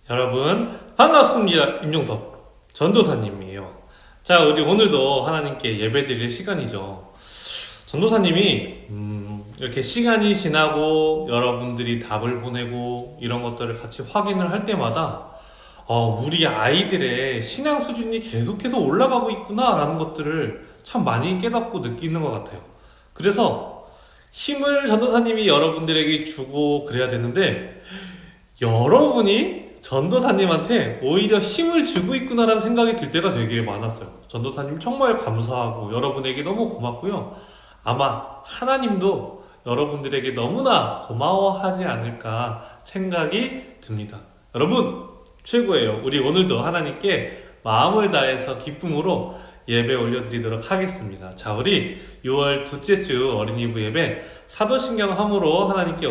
여러분 반갑습니다. 임종석 전도사님이에요. 자, 우리 오늘도 하나님께 예배드릴 시간이죠. 전도사님이 이렇게 시간이 지나고 여러분들이 답을 보내고 이런 것들을 같이 확인을 할 때마다 우리 아이들의 신앙 수준이 계속해서 올라가고 있구나라는 것들을 참 많이 깨닫고 느끼는 것 같아요. 그래서 힘을 전도사님이 여러분들에게 주고 그래야 되는데, 여러분이 전도사님한테 오히려 힘을 주고 있구나라는 생각이 들 때가 되게 많았어요. 전도사님 정말 감사하고 여러분에게 너무 고맙고요. 아마 하나님도 여러분들에게 너무나 고마워하지 않을까 생각이 듭니다. 여러분 최고예요. 우리 오늘도 하나님께 마음을 다해서 기쁨으로 예배 올려드리도록 하겠습니다. 자, 우리 6월 둘째 주 어린이부 예배 사도신경 함으로 하나님께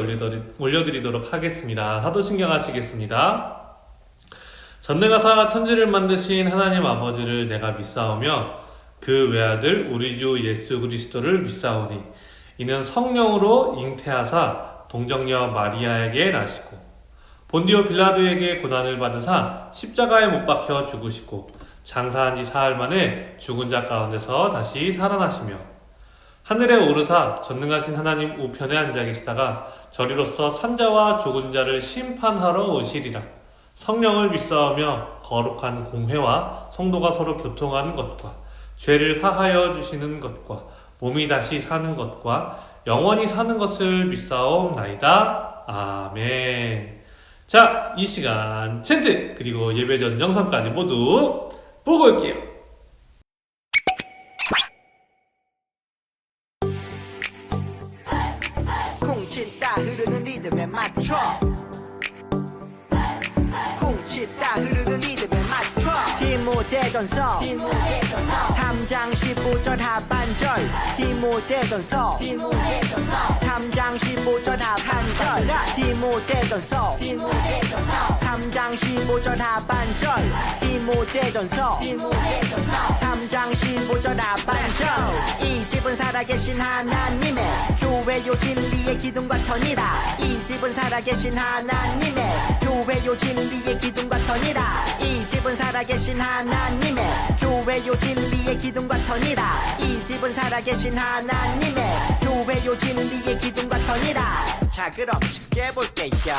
올려드리도록 하겠습니다. 사도신경 하시겠습니다. 전능하사 천지를 만드신 하나님 아버지를 내가 믿사오며 그 외아들 우리 주 예수 그리스도를 믿사오니 이는 성령으로 잉태하사 동정녀 마리아에게 나시고 본디오 빌라도에게 고난을 받으사 십자가에 못 박혀 죽으시고 장사한 지 사흘 만에 죽은 자 가운데서 다시 살아나시며 하늘에 오르사 전능하신 하나님 우편에 앉아 계시다가 저리로서 산자와 죽은 자를 심판하러 오시리라. 성령을 믿사오며 거룩한 공회와 성도가 서로 교통하는 것과 죄를 사하여 주시는 것과 몸이 다시 사는 것과 영원히 사는 것을 믿사옵나이다. 아멘. 자, 이 시간 챈트 그리고 예배 전 영상까지 모두 보고 올게요. 쿵치다 흐르는 리듬에 맞춰 쿵치다 흐르는 리듬에 맞춰 디모데전서 3장 15절 하반절 디모데전서 3장 15절 하반절 디모데전서 3장 15절 하반절 디모데전서 3장 15절 하반절 이 집은 살아계신 하나님의 교회요 진리의 기둥과 터니라. 이 집은 살아계신 하나님의 교회요 진리의 기둥과 터니라. 이 집은 살아계신 하나님의 교회요 진리의 기둥과 터니라. 이 집은 살아계신 하나님의 교회요 진리의 기둥과 터니라. 자, 그럼 쉽게 볼게요.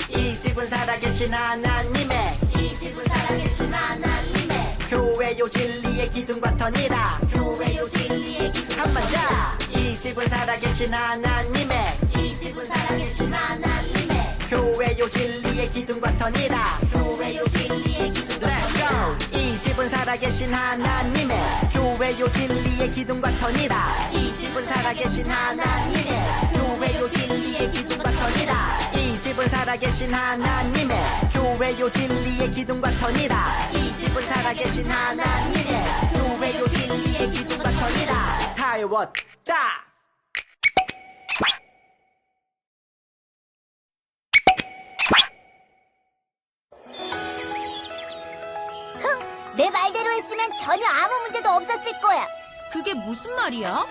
이 집은 살아계신 하나님의 이 집은 살아계신 하나님의 교회요 진리의 기둥과 터니라. 교회요 진리의 기둥 한 번 더. 이 집은 살아계신 하나님의 이 집은 살아계신 하나님의 교회요 진리의 기둥과 터니라. 교회요 진리의 기둥 Let's go. 이 집은 살아계신 하나님의 교회요 진리의 기둥과 터니라. 이 집은 살아계신 하나님의 교회요 진리의 기둥과 터니라. 이 집은 살아계신 하나님의 교회요 진리의 기둥과 터니라. 이 집은 살아계신 하나님의 교회요 진리의 기둥과 터니라. 다 외웠다. 내 말대로 했으면 전혀 아무 문제도 없었을 거야. 그게 무슨 말이야?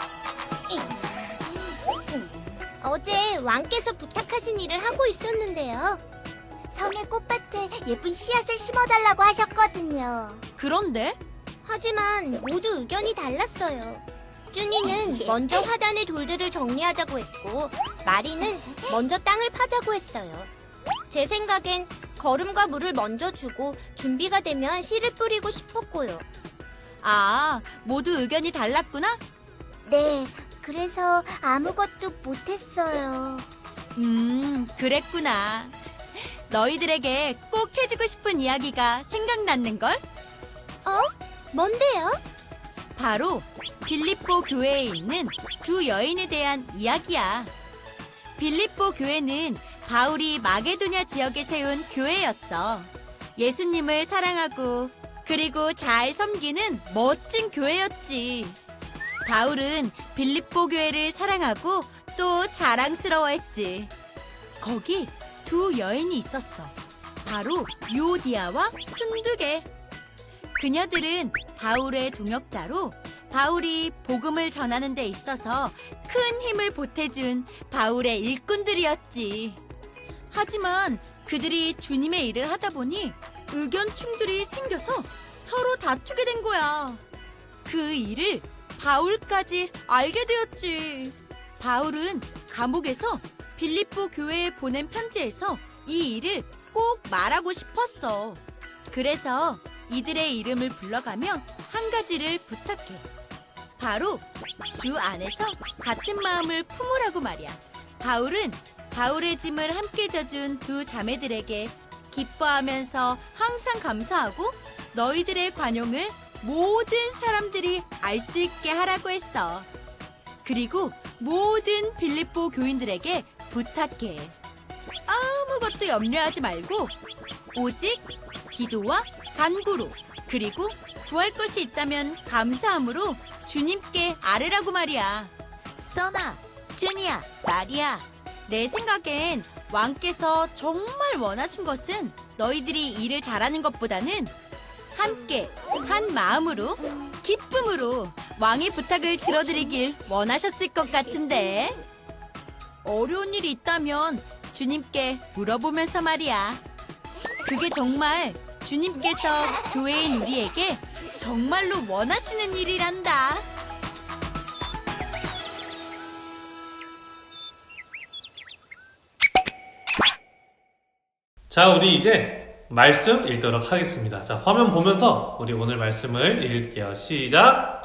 어제 왕께서 부탁하신 일을 하고 있었는데요. 성의 꽃밭에 예쁜 씨앗을 심어달라고 하셨거든요. 그런데? 하지만 모두 의견이 달랐어요. 쭈니는 먼저 화단의 돌들을 정리하자고 했고, 마리는 먼저 땅을 파자고 했어요. 제 생각엔 거름과 물을 먼저 주고 준비가 되면 씨를 뿌리고 싶었고요. 아, 모두 의견이 달랐구나? 네, 그래서 아무것도 못했어요. 그랬구나. 너희들에게 꼭 해주고 싶은 이야기가 생각났는걸? 뭔데요? 바로 빌립보 교회에 있는 두 여인에 대한 이야기야. 빌립보 교회는 바울이 마게도냐 지역에 세운 교회였어. 예수님을 사랑하고 그리고 잘 섬기는 멋진 교회였지. 바울은 빌립보 교회를 사랑하고 또 자랑스러워했지. 거기 두 여인이 있었어. 바로 유오디아와 순두개. 그녀들은 바울의 동역자로 바울이 복음을 전하는 데 있어서 큰 힘을 보태준 바울의 일꾼들이었지. 하지만 그들이 주님의 일을 하다 보니 의견 충돌이 생겨서 서로 다투게 된 거야. 그 일을 바울까지 알게 되었지. 바울은 감옥에서 빌립보 교회에 보낸 편지에서 이 일을 꼭 말하고 싶었어. 그래서 이들의 이름을 불러가며 한 가지를 부탁해. 바로 주 안에서 같은 마음을 품으라고 말이야. 바울은 바울의 짐을 함께 져준 두 자매들에게 기뻐하면서 항상 감사하고 너희들의 관용을 모든 사람들이 알 수 있게 하라고 했어. 그리고 모든 빌립보 교인들에게 부탁해. 아무것도 염려하지 말고 오직 기도와 간구로, 그리고 구할 것이 있다면 감사함으로 주님께 아뢰라고 말이야. 써나, 준이야, 마리아, 내 생각엔 왕께서 정말 원하신 것은 너희들이 일을 잘하는 것보다는 함께 한 마음으로 기쁨으로 왕의 부탁을 들어드리길 원하셨을 것 같은데. 어려운 일이 있다면 주님께 물어보면서 말이야. 그게 정말 주님께서 교회인 우리에게 정말로 원하시는 일이란다. 자, 우리 이제 말씀 읽도록 하겠습니다. 자, 화면 보면서 우리 오늘 말씀을 읽을게요. 시작!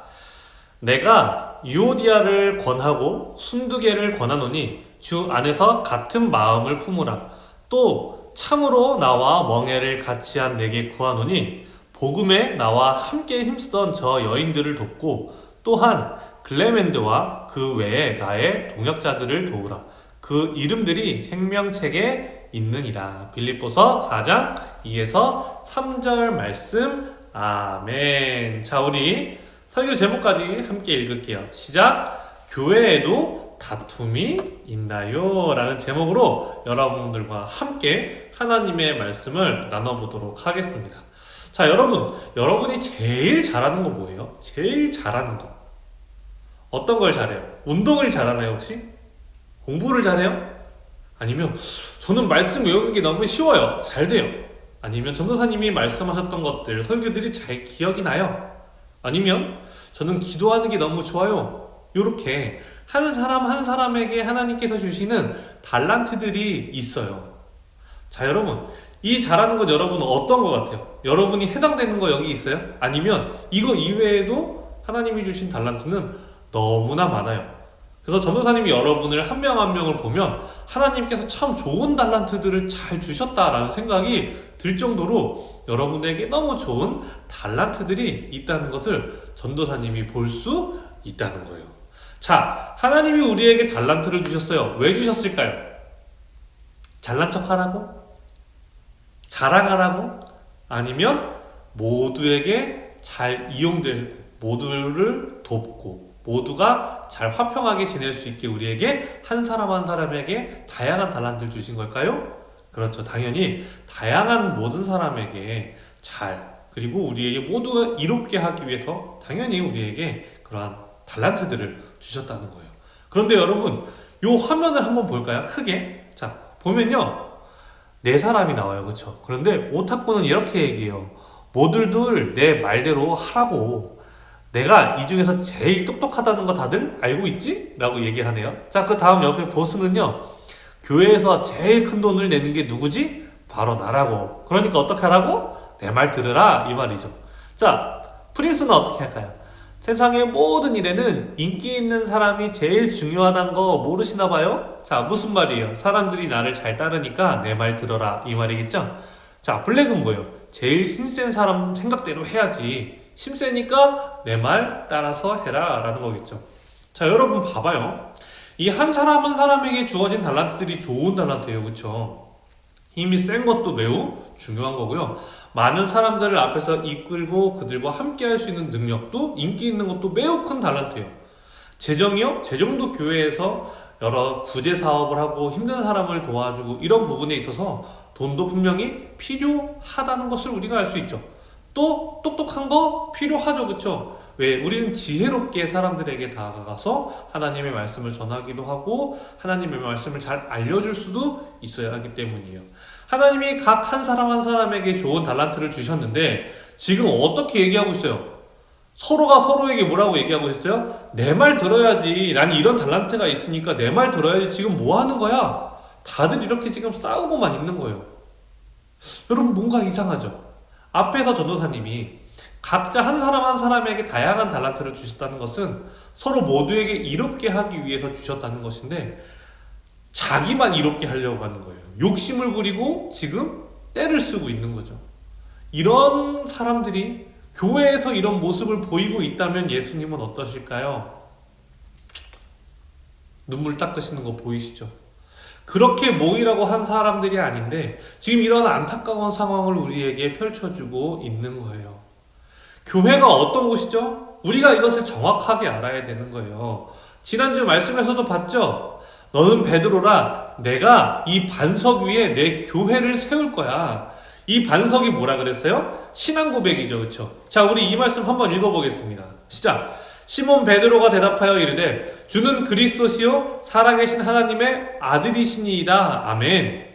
내가 유오디아를 권하고 순두개를 권하노니 주 안에서 같은 마음을 품으라. 또 참으로 나와 멍에를 같이 한 내게 구하노니 복음에 나와 함께 힘쓰던 저 여인들을 돕고 또한 글레멘드와 그 외에 나의 동역자들을 도우라. 그 이름들이 생명책에 있느니라. 빌립보서 4장 2에서 3절 말씀. 아멘. 자, 우리 설교 제목까지 함께 읽을게요. 시작. 교회에도 다툼이 있나요? 라는 제목으로 여러분들과 함께 하나님의 말씀을 나눠보도록 하겠습니다. 자, 여러분이 제일 잘하는 거 뭐예요? 제일 잘하는 거. 어떤 걸 잘해요? 운동을 잘하나요, 혹시? 공부를 잘해요? 아니면 저는 말씀 외우는 게 너무 쉬워요. 잘 돼요. 아니면 전도사님이 말씀하셨던 것들, 설교들이 잘 기억이 나요. 아니면 저는 기도하는 게 너무 좋아요. 요렇게 한 사람 한 사람에게 하나님께서 주시는 달란트들이 있어요. 자, 여러분, 이 잘하는 것 여러분은 어떤 것 같아요? 여러분이 해당되는 거 여기 있어요? 아니면 이거 이외에도 하나님이 주신 달란트는 너무나 많아요. 그래서 전도사님이 여러분을 한 명 한 명을 보면 하나님께서 참 좋은 달란트들을 잘 주셨다라는 생각이 들 정도로 여러분에게 너무 좋은 달란트들이 있다는 것을 전도사님이 볼 수 있다는 거예요. 자, 하나님이 우리에게 달란트를 주셨어요. 왜 주셨을까요? 잘난 척하라고? 자랑하라고? 아니면 모두에게 잘 이용되고 모두를 돕고 모두가 잘 화평하게 지낼 수 있게 우리에게 한 사람 한 사람에게 다양한 달란트를 주신 걸까요? 그렇죠. 당연히 다양한 모든 사람에게 그리고 우리에게 모두가 이롭게 하기 위해서 당연히 우리에게 그러한 달란트들을 주셨다는 거예요. 그런데 여러분, 요 화면을 한번 볼까요? 크게. 자, 보면요. 네 사람이 나와요. 그렇죠? 그런데 오타쿠는 이렇게 얘기해요. 모두들 내 말대로 하라고. 내가 이 중에서 제일 똑똑하다는 거 다들 알고 있지? 라고 얘기하네요. 자, 그 다음 옆에 보스는요. 교회에서 제일 큰 돈을 내는 게 누구지? 바로 나라고. 그러니까 어떻게 하라고? 내 말 들으라 이 말이죠. 자, 프린스는 어떻게 할까요? 세상의 모든 일에는 인기 있는 사람이 제일 중요하다는 거 모르시나 봐요? 자, 무슨 말이에요? 사람들이 나를 잘 따르니까 내 말 들어라 이 말이겠죠? 자, 블랙은 뭐예요? 제일 힘센 사람 생각대로 해야지. 힘세니까 내 말 따라서 해라 라는 거겠죠. 자, 여러분 봐봐요. 이 한 사람 한 사람에게 주어진 달란트들이 좋은 달란트예요. 그쵸? 힘이 센 것도 매우 중요한 거고요. 많은 사람들을 앞에서 이끌고 그들과 함께 할 수 있는 능력도, 인기 있는 것도 매우 큰 달란트예요. 재정이요? 재정도 교회에서 여러 구제 사업을 하고 힘든 사람을 도와주고 이런 부분에 있어서 돈도 분명히 필요하다는 것을 우리가 알 수 있죠. 또 똑똑한 거 필요하죠. 그쵸? 왜? 우리는 지혜롭게 사람들에게 다가가서 하나님의 말씀을 전하기도 하고 하나님의 말씀을 잘 알려줄 수도 있어야 하기 때문이에요. 하나님이 각 한 사람 한 사람에게 좋은 달란트를 주셨는데 지금 어떻게 얘기하고 있어요? 서로가 서로에게 뭐라고 얘기하고 있어요? 내 말 들어야지. 난 이런 달란트가 있으니까 내 말 들어야지. 지금 뭐 하는 거야? 다들 이렇게 지금 싸우고만 있는 거예요. 여러분 뭔가 이상하죠? 앞에서 전도사님이 각자 한 사람 한 사람에게 다양한 달란트를 주셨다는 것은 서로 모두에게 이롭게 하기 위해서 주셨다는 것인데 자기만 이롭게 하려고 하는 거예요. 욕심을 부리고 지금 때를 쓰고 있는 거죠. 이런 사람들이 교회에서 이런 모습을 보이고 있다면 예수님은 어떠실까요? 눈물 닦으시는 거 보이시죠? 그렇게 모이라고 한 사람들이 아닌데 지금 이런 안타까운 상황을 우리에게 펼쳐주고 있는 거예요. 교회가 어떤 곳이죠? 우리가 이것을 정확하게 알아야 되는 거예요. 지난주 말씀에서도 봤죠? 너는 베드로라, 내가 이 반석 위에 내 교회를 세울 거야. 이 반석이 뭐라 그랬어요? 신앙 고백이죠. 그렇죠? 자, 우리 이 말씀 한번 읽어보겠습니다. 시작! 시몬 베드로가 대답하여 이르되 주는 그리스도시요 살아계신 하나님의 아들이시니이다. 아멘.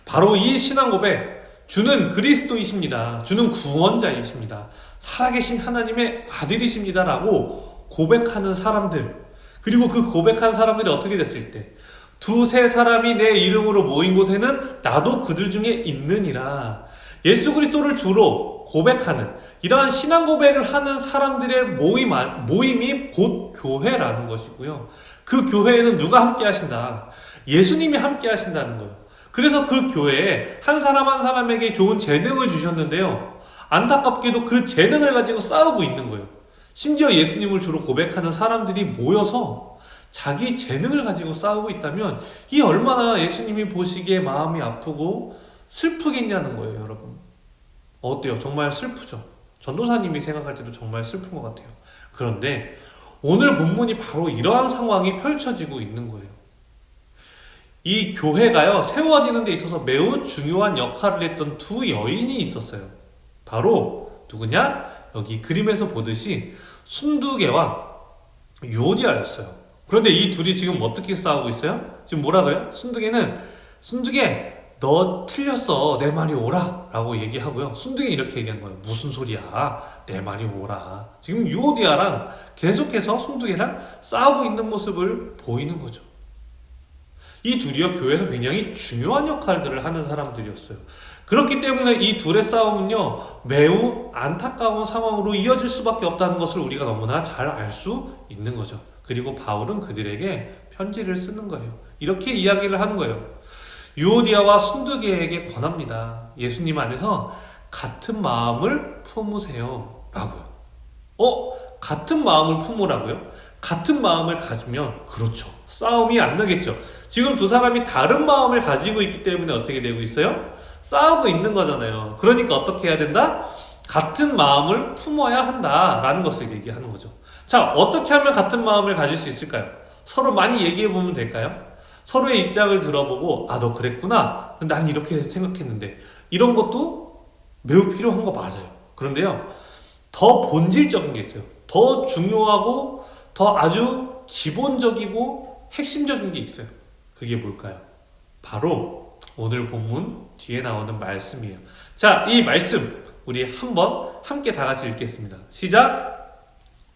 바로 이 신앙 고백, 주는 그리스도이십니다. 주는 구원자이십니다. 살아계신 하나님의 아들이십니다. 라고 고백하는 사람들, 그리고 그 고백한 사람들이 어떻게 됐을 때 두세 사람이 내 이름으로 모인 곳에는 나도 그들 중에 있느니라. 예수 그리스도를 주로 고백하는 이러한 신앙 고백을 하는 사람들의 모임이 곧 교회라는 것이고요. 그 교회에는 누가 함께 하신다? 예수님이 함께 하신다는 거예요. 그래서 그 교회에 한 사람 한 사람에게 좋은 재능을 주셨는데요. 안타깝게도 그 재능을 가지고 싸우고 있는 거예요. 심지어 예수님을 주로 고백하는 사람들이 모여서 자기 재능을 가지고 싸우고 있다면 이 얼마나 예수님이 보시기에 마음이 아프고 슬프겠냐는 거예요, 여러분. 어때요? 정말 슬프죠? 전도사님이 생각할 때도 정말 슬픈 것 같아요. 그런데 오늘 본문이 바로 이러한 상황이 펼쳐지고 있는 거예요. 이 교회가요, 세워지는 데 있어서 매우 중요한 역할을 했던 두 여인이 있었어요. 바로 누구냐? 여기 그림에서 보듯이 순두개와 유오디아였어요. 그런데 이 둘이 지금 어떻게 싸우고 있어요? 지금 뭐라 그래요? 순두개 너 틀렸어. 내 말이 오라. 라고 얘기하고요. 순두개 이렇게 얘기하는 거예요. 무슨 소리야. 내 말이 오라. 지금 유오디아랑 계속해서 순두개랑 싸우고 있는 모습을 보이는 거죠. 이 둘이요, 교회에서 굉장히 중요한 역할들을 하는 사람들이었어요. 그렇기 때문에 이 둘의 싸움은요, 매우 안타까운 상황으로 이어질 수밖에 없다는 것을 우리가 너무나 잘 알 수 있는 거죠. 그리고 바울은 그들에게 편지를 쓰는 거예요. 이렇게 이야기를 하는 거예요. 유오디아와 순두개에게 권합니다. 예수님 안에서 같은 마음을 품으세요. 라고요. 같은 마음을 품으라고요? 같은 마음을 가지면 그렇죠. 싸움이 안 나겠죠. 지금 두 사람이 다른 마음을 가지고 있기 때문에 어떻게 되고 있어요? 싸우고 있는 거잖아요. 그러니까 어떻게 해야 된다? 같은 마음을 품어야 한다라는 것을 얘기하는 거죠. 자, 어떻게 하면 같은 마음을 가질 수 있을까요? 서로 많이 얘기해보면 될까요? 서로의 입장을 들어보고 너 그랬구나. 난 이렇게 생각했는데 이런 것도 매우 필요한 거 맞아요. 그런데요, 더 본질적인 게 있어요. 더 중요하고 더 아주 기본적이고 핵심적인 게 있어요. 그게 뭘까요? 바로 오늘 본문 뒤에 나오는 말씀이에요. 자, 이 말씀 우리 한번 함께 다 같이 읽겠습니다. 시작!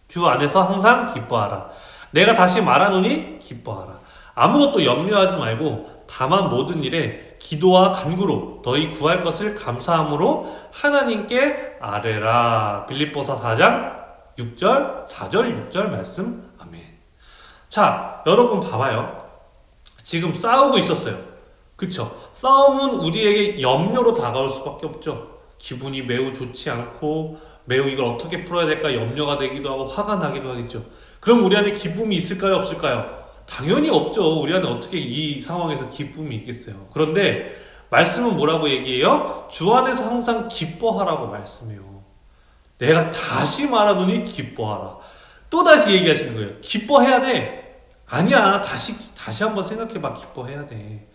주 안에서 항상 기뻐하라. 내가 다시 말하노니 기뻐하라. 아무것도 염려하지 말고 다만 모든 일에 기도와 간구로 너희 구할 것을 감사함으로 하나님께 아뢰라. 빌립보서 4장 6절, 4절, 6절 말씀. 아멘. 자, 여러분 봐봐요. 지금 싸우고 있었어요. 그쵸? 싸움은 우리에게 염려로 다가올 수밖에 없죠. 기분이 매우 좋지 않고 매우 이걸 어떻게 풀어야 될까 염려가 되기도 하고 화가 나기도 하겠죠. 그럼 우리 안에 기쁨이 있을까요? 없을까요? 당연히 없죠. 우리 안에 어떻게 이 상황에서 기쁨이 있겠어요. 그런데 말씀은 뭐라고 얘기해요? 주 안에서 항상 기뻐하라고 말씀해요. 내가 다시 말하노니 기뻐하라. 또 다시 얘기하시는 거예요. 기뻐해야 돼. 아니야. 다시 한번 생각해봐. 기뻐해야 돼.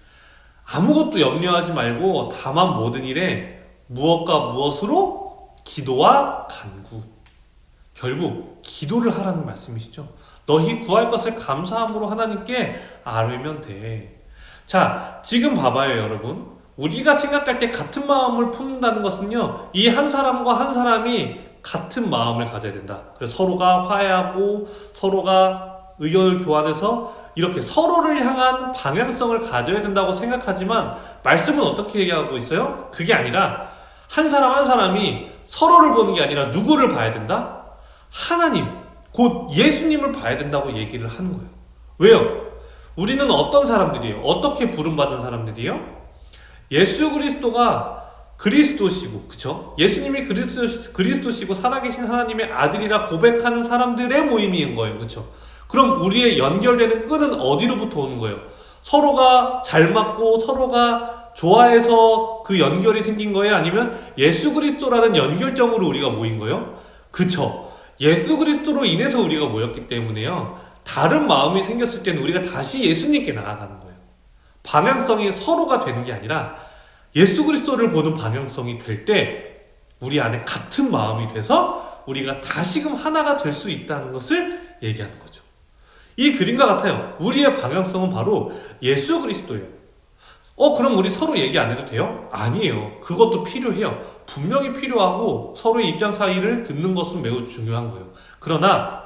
아무것도 염려하지 말고 다만 모든 일에 무엇과 무엇으로 기도와 간구. 결국 기도를 하라는 말씀이시죠. 너희 구할 것을 감사함으로 하나님께 아뢰면 돼. 자, 지금 봐봐요, 여러분. 우리가 생각할 때 같은 마음을 품는다는 것은요, 이 한 사람과 한 사람이 같은 마음을 가져야 된다. 그래서 서로가 화해하고 서로가 의견을 교환해서 이렇게 서로를 향한 방향성을 가져야 된다고 생각하지만 말씀은 어떻게 얘기하고 있어요? 그게 아니라 한 사람 한 사람이 서로를 보는 게 아니라 누구를 봐야 된다? 하나님, 곧 예수님을 봐야 된다고 얘기를 하는 거예요. 왜요? 우리는 어떤 사람들이에요? 어떻게 부름받은 사람들이에요? 예수 그리스도가 그리스도시고, 그쵸? 예수님이 그리스도시고 살아계신 하나님의 아들이라 고백하는 사람들의 모임인 거예요. 그쵸? 그럼 우리의 연결되는 끈은 어디로부터 오는 거예요? 서로가 잘 맞고 서로가 좋아해서 그 연결이 생긴 거예요? 아니면 예수 그리스도라는 연결점으로 우리가 모인 거예요? 그쵸? 예수 그리스도로 인해서 우리가 모였기 때문에요. 다른 마음이 생겼을 때는 우리가 다시 예수님께 나아가는 거예요. 방향성이 서로가 되는 게 아니라 예수 그리스도를 보는 방향성이 될 때 우리 안에 같은 마음이 돼서 우리가 다시금 하나가 될 수 있다는 것을 얘기하는 거죠. 이 그림과 같아요. 우리의 방향성은 바로 예수 그리스도예요. 그럼 우리 서로 얘기 안 해도 돼요? 아니에요. 그것도 필요해요. 분명히 필요하고 서로의 입장 차이를 듣는 것은 매우 중요한 거예요. 그러나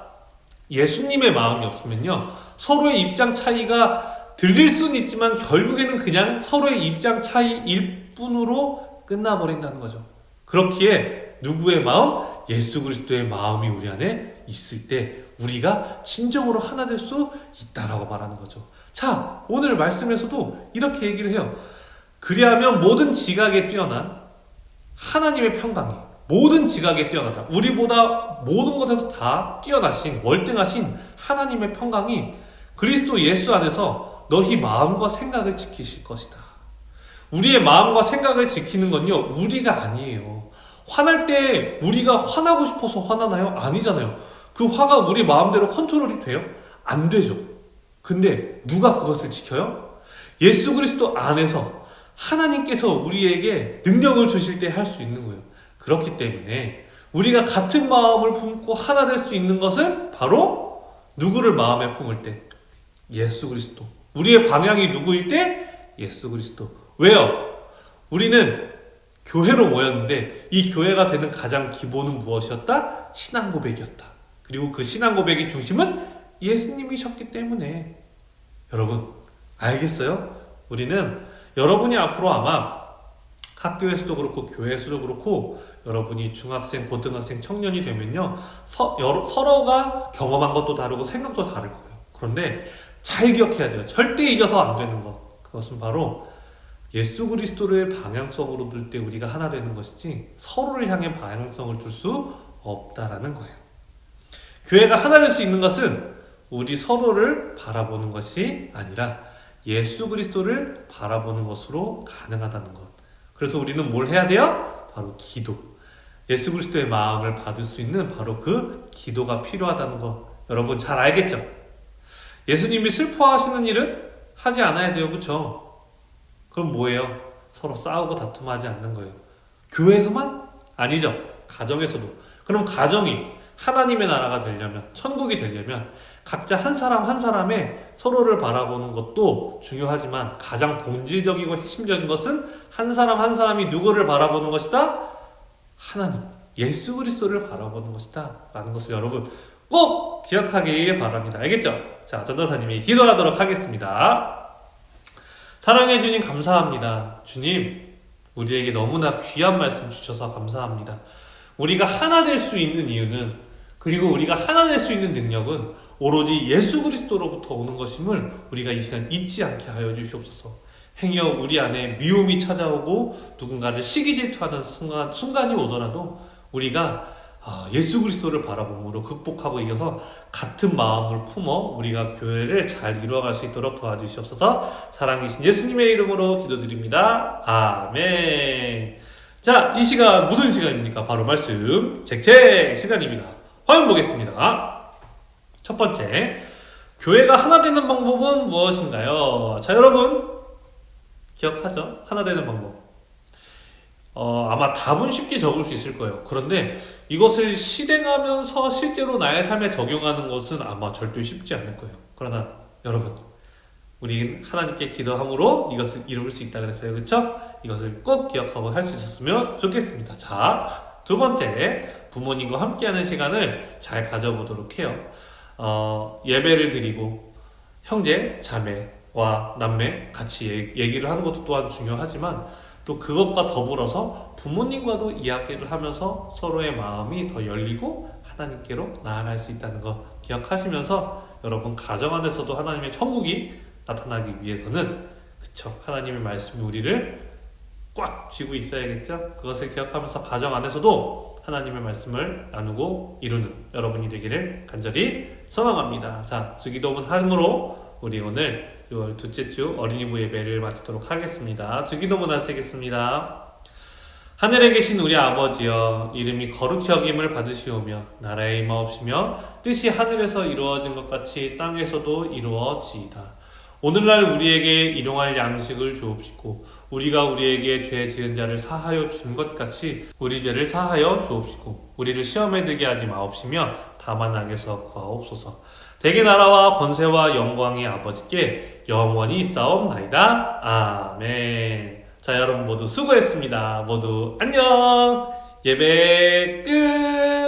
예수님의 마음이 없으면요, 서로의 입장 차이가 들릴 수는 있지만 결국에는 그냥 서로의 입장 차이일 뿐으로 끝나버린다는 거죠. 그렇기에 누구의 마음? 예수 그리스도의 마음이 우리 안에 있을 때 우리가 진정으로 하나 될 수 있다라고 말하는 거죠. 자, 오늘 말씀에서도 이렇게 얘기를 해요. 그리하면 모든 지각에 뛰어난 하나님의 평강이, 모든 지각에 뛰어나다, 우리보다 모든 것에서 다 뛰어나신 월등하신 하나님의 평강이 그리스도 예수 안에서 너희 마음과 생각을 지키실 것이다. 우리의 마음과 생각을 지키는 건요, 우리가 아니에요. 화날 때 우리가 화나고 싶어서 화나나요? 아니잖아요. 그 화가 우리 마음대로 컨트롤이 돼요? 안 되죠. 근데 누가 그것을 지켜요? 예수 그리스도 안에서 하나님께서 우리에게 능력을 주실 때 할 수 있는 거예요. 그렇기 때문에 우리가 같은 마음을 품고 하나 될 수 있는 것은 바로 누구를 마음에 품을 때? 예수 그리스도. 우리의 방향이 누구일 때? 예수 그리스도. 왜요? 우리는 교회로 모였는데 이 교회가 되는 가장 기본은 무엇이었다? 신앙 고백이었다. 그리고 그 신앙 고백의 중심은 예수님이셨기 때문에. 여러분 알겠어요? 우리는 여러분이 앞으로 아마 학교에서도 그렇고 교회에서도 그렇고 여러분이 중학생, 고등학생, 청년이 되면요, 서로가 경험한 것도 다르고 생각도 다를 거예요. 그런데 잘 기억해야 돼요. 절대 잊어서 안 되는 것. 그것은 바로 예수 그리스도를 방향성으로 둘 때 우리가 하나 되는 것이지 서로를 향해 방향성을 줄 수 없다라는 거예요. 교회가 하나 될 수 있는 것은 우리 서로를 바라보는 것이 아니라 예수 그리스도를 바라보는 것으로 가능하다는 것. 그래서 우리는 뭘 해야 돼요? 바로 기도. 예수 그리스도의 마음을 받을 수 있는 바로 그 기도가 필요하다는 것. 여러분 잘 알겠죠? 예수님이 슬퍼하시는 일은 하지 않아야 돼요. 그쵸? 그럼 뭐예요? 서로 싸우고 다툼하지 않는 거예요. 교회에서만? 아니죠. 가정에서도. 그럼 가정이 하나님의 나라가 되려면, 천국이 되려면 각자 한 사람 한 사람의 서로를 바라보는 것도 중요하지만 가장 본질적이고 핵심적인 것은 한 사람 한 사람이 누구를 바라보는 것이다? 하나님, 예수 그리스도를 바라보는 것이다 라는 것을 여러분 꼭 기억하길 바랍니다. 알겠죠? 자, 전도사님이 기도하도록 하겠습니다. 사랑해 주님 감사합니다. 주님, 우리에게 너무나 귀한 말씀 주셔서 감사합니다. 우리가 하나 될 수 있는 이유는, 그리고 우리가 하나 될 수 있는 능력은 오로지 예수 그리스도로부터 오는 것임을 우리가 이 시간 잊지 않게 하여 주시옵소서. 행여 우리 안에 미움이 찾아오고 누군가를 시기 질투하는 순간이 오더라도 우리가 예수 그리스도를 바라봄으로 극복하고 이겨서 같은 마음을 품어 우리가 교회를 잘 이루어갈 수 있도록 도와주시옵소서. 사랑이신 예수님의 이름으로 기도드립니다. 아멘. 자, 이 시간 무슨 시간입니까? 바로 말씀 책책 시간입니다. 화면 보겠습니다. 첫 번째, 교회가 하나 되는 방법은 무엇인가요? 자, 여러분 기억하죠? 하나 되는 방법. 아마 답은 쉽게 적을 수 있을 거예요. 그런데 이것을 실행하면서 실제로 나의 삶에 적용하는 것은 아마 절대 쉽지 않을 거예요. 그러나 여러분, 우리 하나님께 기도함으로 이것을 이룰 수 있다 그랬어요. 그쵸? 이것을 꼭 기억하고 할 수 있었으면 좋겠습니다. 자, 두 번째, 부모님과 함께하는 시간을 잘 가져보도록 해요. 예배를 드리고 형제, 자매와 남매 같이 얘기를 하는 것도 또한 중요하지만 또 그것과 더불어서 부모님과도 이야기를 하면서 서로의 마음이 더 열리고 하나님께로 나아갈 수 있다는 거 기억하시면서 여러분 가정 안에서도 하나님의 천국이 나타나기 위해서는 그쵸, 하나님의 말씀이 우리를 꽉 쥐고 있어야겠죠. 그것을 기억하면서 가정 안에서도 하나님의 말씀을 나누고 이루는 여러분이 되기를 간절히 소망합니다. 자, 주기도문 함으로 우리 오늘 6월 둘째 주 어린이부 예배를 마치도록 하겠습니다. 주기도문 하시겠습니다. 하늘에 계신 우리 아버지여, 이름이 거룩히 여김을 받으시오며 나라의 임하옵시며 뜻이 하늘에서 이루어진 것 같이 땅에서도 이루어지이다. 오늘날 우리에게 일용할 양식을 주옵시고 우리가 우리에게 죄 지은 자를 사하여 준 것 같이 우리 죄를 사하여 주옵시고 우리를 시험에 들게 하지 마옵시며 다만 악에서 구하옵소서. 대개 나라와 권세와 영광의 아버지께 영원히 있사옵나이다. 아멘. 자, 여러분 모두 수고했습니다. 모두 안녕. 예배 끝.